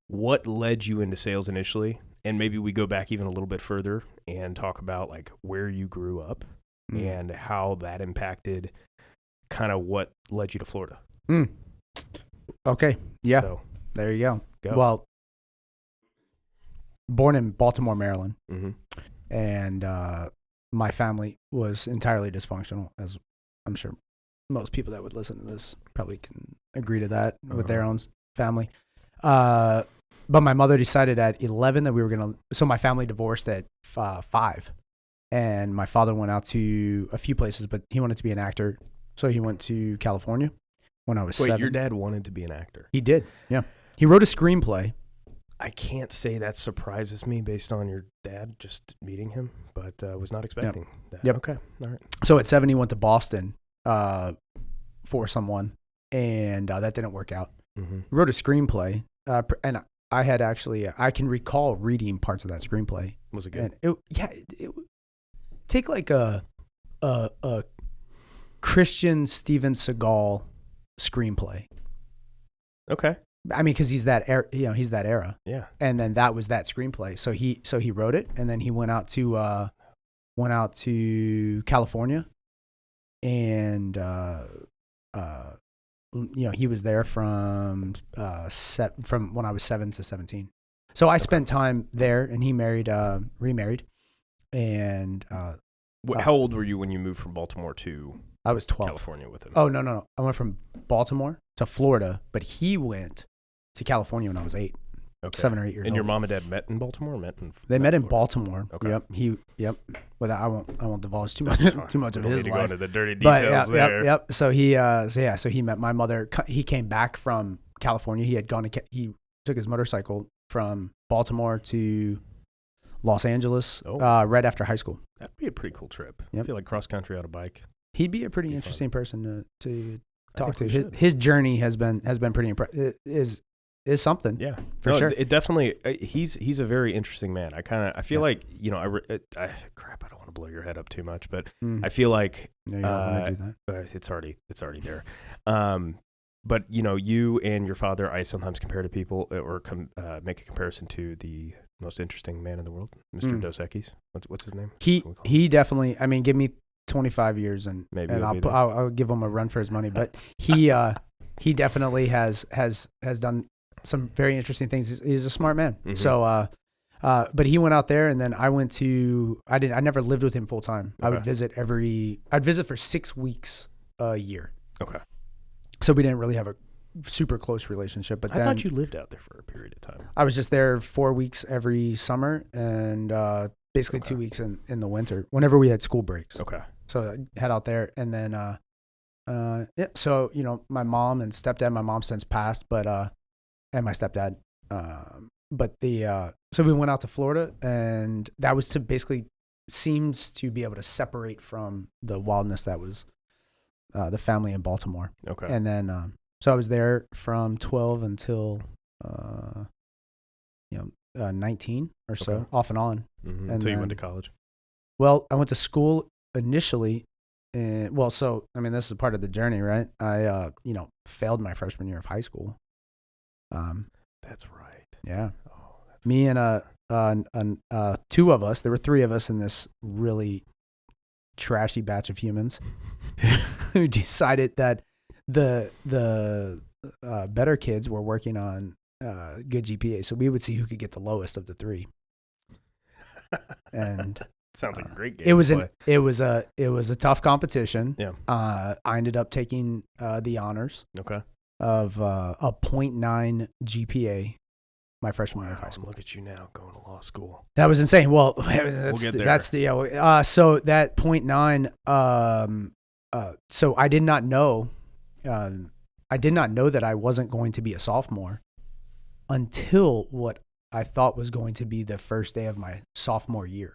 what led you into sales initially? And maybe we go back even a little bit further and talk about like where you grew up and how that impacted kind of what led you to Florida. Okay. Yeah. So, there you go. go. Well, born in Baltimore, Maryland, Mm-hmm. and my family was entirely dysfunctional, as I'm sure most people that would listen to this probably can agree to that with their own family. But my mother decided at 11 that we were going to, so my family divorced at 5. And my father went out to a few places, but he wanted to be an actor. So he went to California when I was 7. Your dad wanted to be an actor. He did, yeah. He wrote a screenplay. I can't say that surprises me based on your dad just meeting him, but I was not expecting that. Yep. Okay. All right. So at 7, he went to Boston for someone, and that didn't work out. Mm-hmm. He wrote a screenplay, and I had actually, I can recall reading parts of that screenplay. Was it good? And it take like a Christian Steven Seagal screenplay. Okay. I mean, because he's that era, he's that era. Yeah. And then that was that screenplay. So he wrote it, and then he went out to California, and he was there from when I was 7 to 17. So I spent time there, and he remarried, and how old were you when you moved from Baltimore to I was 12. California with him? Oh no! I went from Baltimore to Florida, but he went to California when I was 8, Okay. 7 or 8 years old. And your mom and dad met in Baltimore? They met in Florida? Baltimore. Okay. Yep. Well, I won't divulge too much We of don't his need to life. go into the dirty But details there. yep. So he met my mother. He came back from California. He had gone to he took his motorcycle from Baltimore to Los Angeles right after high school. That'd be a pretty cool trip. Yep. I feel like cross country on a bike. He'd be a pretty Be interesting person to I talk think to. we should. His journey has been pretty impressive. Is something. Yeah, for sure. It definitely. He's a very interesting man. I feel like crap. I don't want to blow your head up too much, but I feel like No, you don't want to do that. it's already there. But you and your father, I sometimes compare to people or make a comparison to the most interesting man in the world, Mr. Dos Equis. What's his name? He definitely. I mean, give me 25 years and maybe I'll give him a run for his money. But he definitely has done some very interesting things. He's a smart man. Mm-hmm. So, but he went out there, and then I never lived with him full time. Okay. I'd visit for 6 weeks a year. Okay. So we didn't really have a super close relationship. But I thought you lived out there for a period of time. I was just there 4 weeks every summer, and basically 2 weeks in the winter, whenever we had school breaks. Okay. So I'd head out there, and then so my mom and stepdad. My mom since passed, but and my stepdad. So we went out to Florida, and that was to basically seems to be able to separate from the wildness that was the family in Baltimore. Okay. And then so I was there from 12 until 19 or so, Okay. off and on. Mm-hmm. And Until you then- went to college. Well, I went to school initially. So I mean, this is part of the journey, right? I failed my freshman year of high school. That's right. Yeah. Oh, that's Me and two of us. There were 3 of us in this really trashy batch of humans who decided that the better kids were working on good GPA, so we would see who could get the lowest of the 3. And sounds like a great game. it was to play. it was a tough competition. Yeah. I ended up taking the honors Okay. of a 0.9 GPA my freshman year of high school. Look at you now going to law school. That was insane. Well, get there. that's the so that 0.9. So I did not know. I did not know that I wasn't going to be a sophomore until what I thought was going to be the first day of my sophomore year.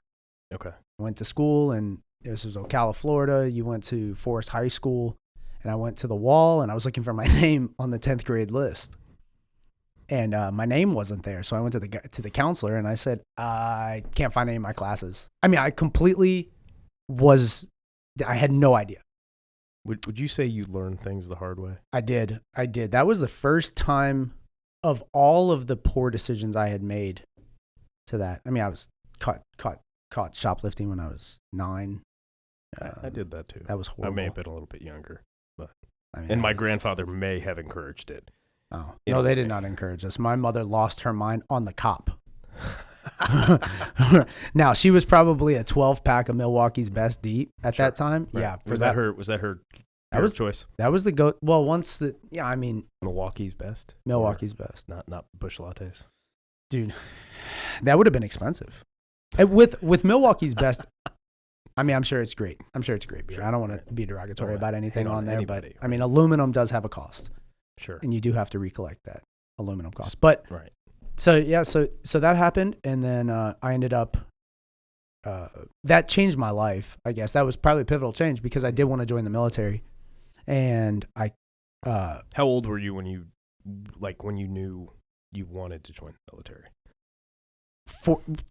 Okay. I went to school, and this was Ocala, Florida. You went to Forest High School, and I went to the wall, and I was looking for my name on the 10th grade list. And my name wasn't there. So I went to the counselor, and I said, I can't find any of my classes. I mean, I had no idea. Would you say you learned things the hard way? I did. That was the first time of all of the poor decisions I had made to that, I mean, I was caught shoplifting when I was 9. I did that too. That was horrible. I may have been a little bit younger, but I mean, and my grandfather may have encouraged it. Oh no, they did not encourage us. My mother lost her mind on the cop. Now she was probably a 12-pack of Milwaukee's Best deep at that time. Right. Yeah, was that her choice? That was the go. Well, once the I mean Milwaukee's Best. Best, not Busch Lattes. Dude, that would have been expensive. And with Milwaukee's Best, I mean, I'm sure it's great. Beer. Sure, I don't want to be derogatory about anything on there, anybody, but I mean, aluminum does have a cost. Sure. And you do have to recollect that aluminum cost. But right. So yeah, so that happened, and then I ended up. That changed my life. I guess that was probably a pivotal change because I did want to join the military, and I. How old were you when you knew you wanted to join the military?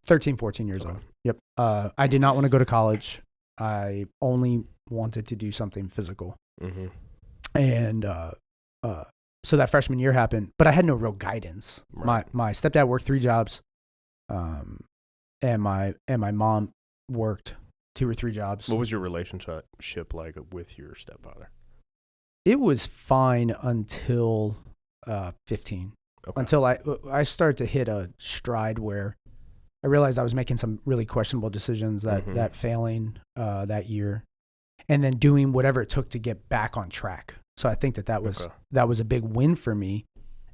13, 14 years old. Yep. I did not want to go to college. I only wanted to do something physical. Mm-hmm. And so that freshman year happened, but I had no real guidance. Right. My stepdad worked 3 jobs, and my mom worked 2 or 3 jobs. What was your relationship like with your stepfather? It was fine until 15. Okay. Until I started to hit a stride where I realized I was making some really questionable decisions that failing that year, and then doing whatever it took to get back on track. So I think that was a big win for me.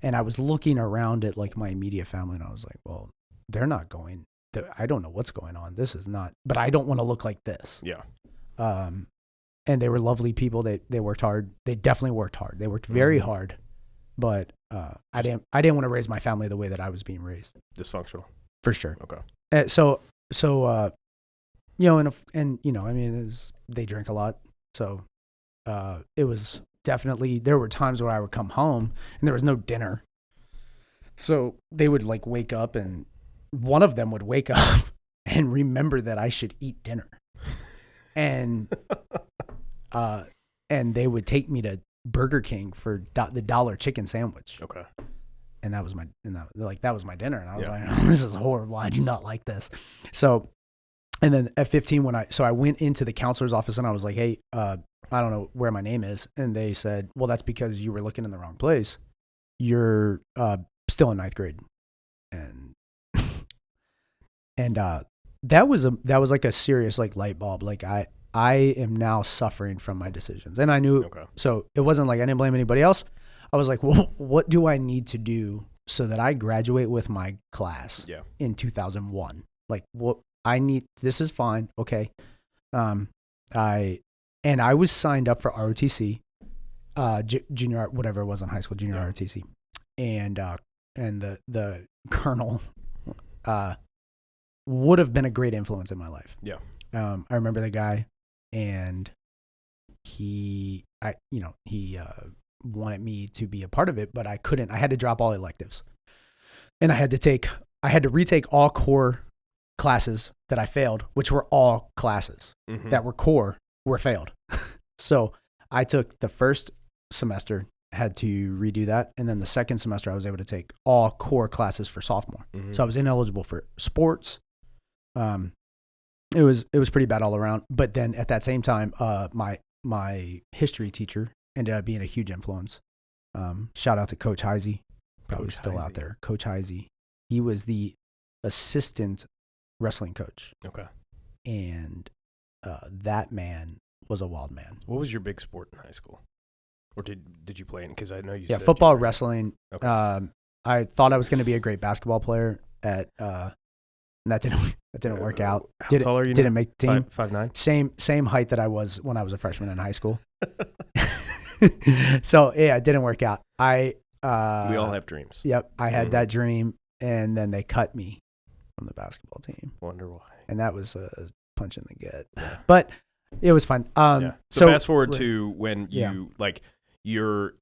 And I was looking around at like my immediate family, and I was like, well, they're not going. I don't know what's going on. This is not. But I don't want to look like this. Yeah. And they were lovely people. They worked hard. They definitely worked hard. They worked very hard. But I didn't want to raise my family the way that I was being raised. Dysfunctional. For sure. Okay. So you know, and you know, I mean, they drink a lot. So it was definitely, there were times where I would come home and there was no dinner. So they would like wake up, and one of them would wake up and remember that I should eat dinner. And they would take me to Burger King for the $1 chicken sandwich. Okay. And that was my dinner. And I was like, oh, this is horrible. I do not like this. So, and then at 15, I went into the counselor's office and I was like, hey, I don't know where my name is. And they said, well, that's because you were looking in the wrong place. You're still in 9th grade. And that was like a serious like light bulb. Like I am now suffering from my decisions. And I knew, so it wasn't like I didn't blame anybody else. I was like, well, what do I need to do so that I graduate with my class in 2001? Like what I need, this is fine. Okay. I was signed up for ROTC, junior, whatever it was in high school, junior ROTC. And the colonel, would have been a great influence in my life. Yeah. I remember the guy, and he wanted me to be a part of it, but I couldn't. I had to drop all electives, and I had to retake all core classes that I failed, which were all classes that were core were failed. So I took the first semester, had to redo that, and then the second semester I was able to take all core classes for sophomore. So I was ineligible for sports. It was pretty bad all around. But then at that same time, my history teacher ended up being a huge influence. Shout out to Coach Heisey, probably Coach still Heisey. out there. Coach Heisey. He was the assistant wrestling coach. Okay. And that man was a wild man. What was your big sport in high school? Or did you play in? Because I know you said football, wrestling. Okay. I thought I was going to be a great basketball player and that didn't work out. How tall are you didn't now? make the team. 5'9"? Same height that I was when I was a freshman in high school. So yeah, it didn't work out. We all have dreams. Yep, I had that dream, and then they cut me from the basketball team. Wonder why. And that was a punch in the gut. Yeah. But it was fun. So fast forward to when you like you're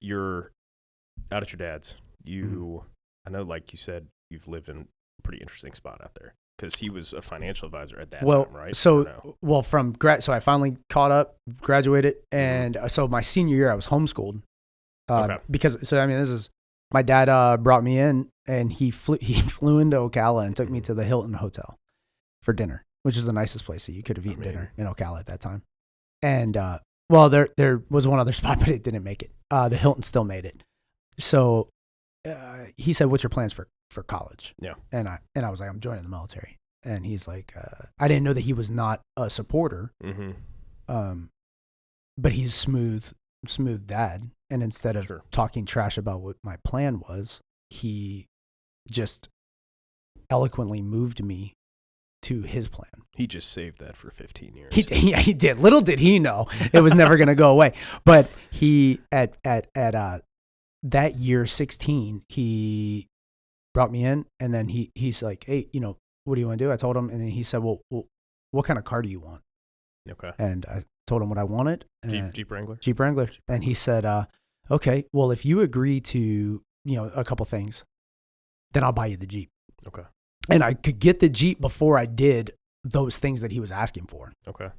out at your dad's. I know, like you said, you've lived in a pretty interesting spot out there because he was a financial advisor at that time, right? So from so I finally caught up, graduated, and so my senior year I was homeschooled. Because this is My dad brought me in, and he flew into Ocala and took me to the Hilton Hotel for dinner, which is the nicest place that you could have eaten dinner in Ocala at that time. And well, there was one other spot, but it didn't make it. The Hilton still made it. So he said, "What's your plans for college?" Yeah. And I was like, "I'm joining the military." And he's like, I didn't know that he was not a supporter. But he's smooth dad. And instead of talking trash about what my plan was, he just eloquently moved me to his plan. He just saved that for 15 years. He did. Little did he know it was never going to go away. But he at that year 16, he brought me in, and then he's like, "Hey, what do you want to do?" I told him, and then he said, "Well, what kind of car do you want?" Okay. And I told him what I wanted. Jeep Wrangler. Jeep Wrangler. And he said, "Okay, well, if you agree to a couple things, then I'll buy you the Jeep." Okay. And I could get the Jeep before I did those things that he was asking for. Okay.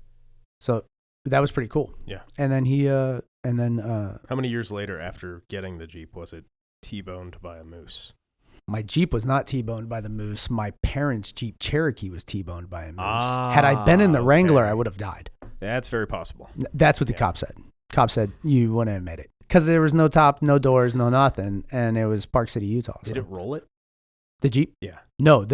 So that was pretty cool. Yeah. And then how many years later after getting the Jeep was it T-boned by a moose? My Jeep was not T-boned by the moose. My parents' Jeep Cherokee was T-boned by a moose. Had I been in the Wrangler, I would have died. That's very possible. That's what the cop said. Cop said, "You wouldn't admit it." Because there was no top, no doors, no nothing. And it was Park City, Utah. Did it roll it? The Jeep? Yeah. No,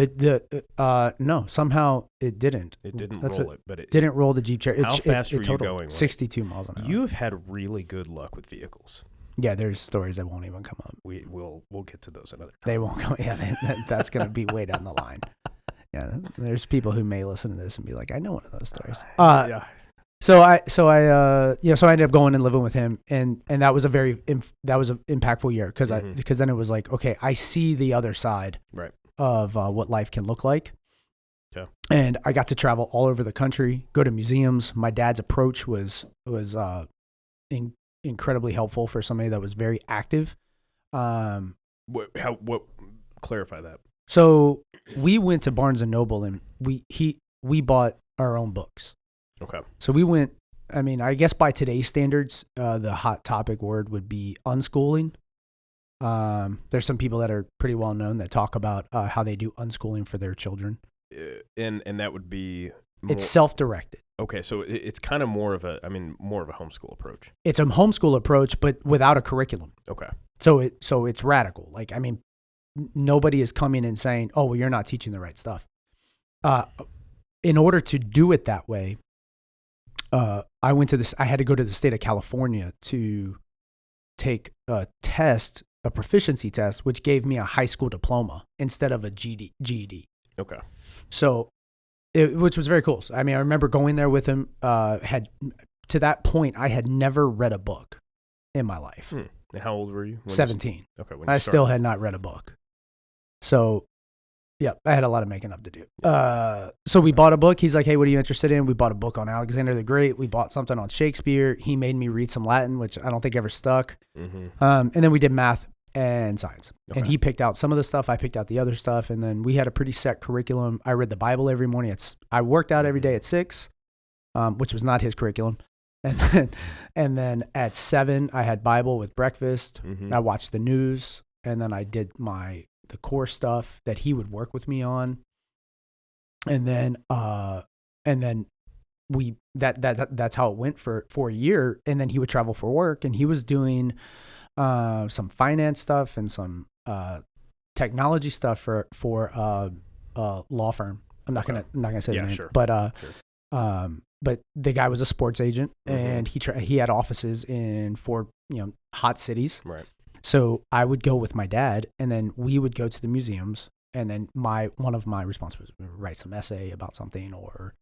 no, somehow it didn't. It didn't roll it, but it didn't roll the Jeep Cherokee. How fast were you going? 62 miles an hour. You have had really good luck with vehicles. Yeah, there's stories that won't even come up. We'll get to those another time. They won't come. Yeah, that's going to be way down the line. Yeah, there's people who may listen to this and be like, "I know one of those stories." Yeah. So I ended up going and living with him, and that was that was an impactful year because then it was like, okay, I see the other side of what life can look like. Yeah. And I got to travel all over the country, go to museums. My dad's approach was incredibly helpful for somebody that was very active. What clarify that? So we went to Barnes and Noble, and we bought our own books. Okay. So we went, I guess by today's standards, the hot topic word would be unschooling. There's some people that are pretty well known that talk about how they do unschooling for their children. And that would be it's self-directed. Okay, so it's kind of more of a homeschool approach. It's a homeschool approach, but without a curriculum. Okay. So it's radical. Like, nobody is coming and saying, "Oh, well, you're not teaching the right stuff." In order to do it that way, I had to go to the state of California to take a proficiency test, which gave me a high school diploma instead of a GED. Okay. So, which was very cool. So, I remember going there with him. To that point, I had never read a book in my life. And how old were you? 17. Okay. I still had not read a book. So, yeah, I had a lot of making up to do. So we bought a book. He's like, "Hey, what are you interested in?" We bought a book on Alexander the Great. We bought something on Shakespeare. He made me read some Latin, which I don't think ever stuck. Mm-hmm. And then we did math and science. Okay. And he picked out some of the stuff. I picked out the other stuff. And then we had a pretty set curriculum. I read the Bible every morning. I worked out every day at 6, which was not his curriculum. And then at 7, I had Bible with breakfast. Mm-hmm. I watched the news. And then I did the core stuff that he would work with me on. And then that's how it went for a year. And then he would travel for work, and he was doing some finance stuff and some technology stuff for a law firm. I'm not gonna say the name, sure. But the guy was a sports agent, and he had offices in 4 hot cities. Right. So I would go with my dad, and then we would go to the museums, and then one of my responsibilities was write some essay about something or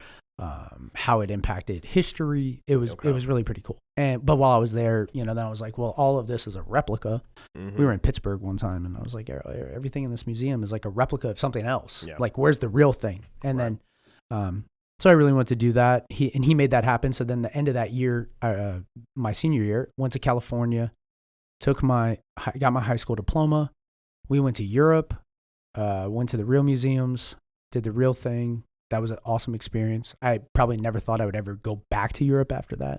how it impacted history. It was really pretty cool. But while I was there, then I was like, well, all of this is a replica. Mm-hmm. We were in Pittsburgh one time, and I was like, everything in this museum is like a replica of something else. Yeah. Like, where's the real thing? And then so I really wanted to do that. He made that happen. So then the end of that year, my senior year, went to California. Got my high school diploma. We went to Europe, went to the real museums, did the real thing. That was an awesome experience. I probably never thought I would ever go back to Europe after that.